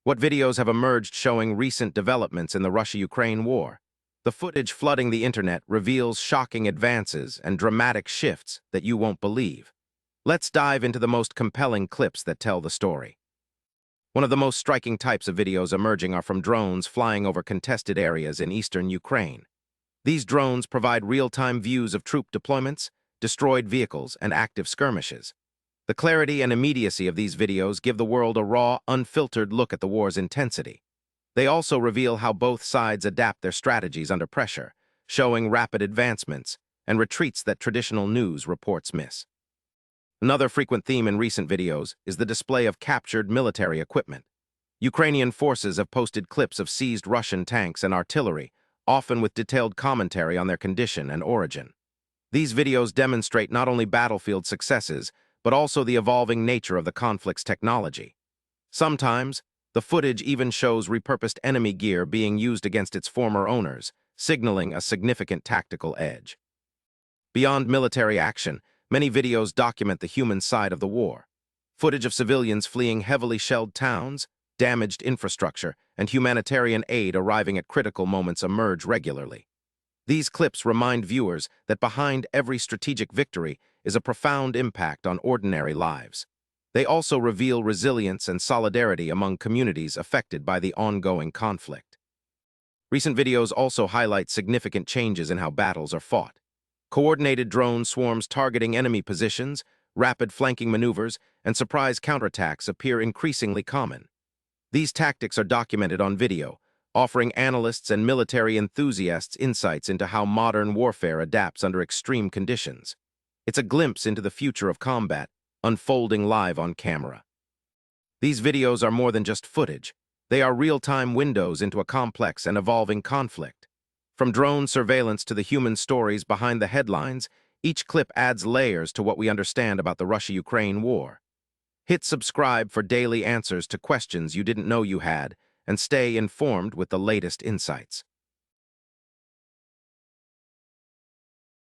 What videos have emerged showing recent developments in the Russia-Ukraine war? The footage flooding the internet reveals shocking advances and dramatic shifts that you won't believe. Let's dive into the most compelling clips that tell the story. One of the most striking types of videos emerging are from drones flying over contested areas in eastern Ukraine. These drones provide real-time views of troop deployments, destroyed vehicles, and active skirmishes. The clarity and immediacy of these videos give the world a raw, unfiltered look at the war's intensity. They also reveal how both sides adapt their strategies under pressure, showing rapid advancements and retreats that traditional news reports miss. Another frequent theme in recent videos is the display of captured military equipment. Ukrainian forces have posted clips of seized Russian tanks and artillery, often with detailed commentary on their condition and origin. These videos demonstrate not only battlefield successes, but also the evolving nature of the conflict's technology. Sometimes, the footage even shows repurposed enemy gear being used against its former owners, signaling a significant tactical edge. Beyond military action, many videos document the human side of the war. Footage of civilians fleeing heavily shelled towns, damaged infrastructure, and humanitarian aid arriving at critical moments emerge regularly. These clips remind viewers that behind every strategic victory is a profound impact on ordinary lives. They also reveal resilience and solidarity among communities affected by the ongoing conflict. Recent videos also highlight significant changes in how battles are fought. Coordinated drone swarms targeting enemy positions, rapid flanking maneuvers, and surprise counterattacks appear increasingly common. These tactics are documented on video, offering analysts and military enthusiasts insights into how modern warfare adapts under extreme conditions. It's a glimpse into the future of combat, unfolding live on camera. These videos are more than just footage. They are real-time windows into a complex and evolving conflict. From drone surveillance to the human stories behind the headlines, each clip adds layers to what we understand about the Russia-Ukraine war. Hit subscribe for daily answers to questions you didn't know you had, and stay informed with the latest insights.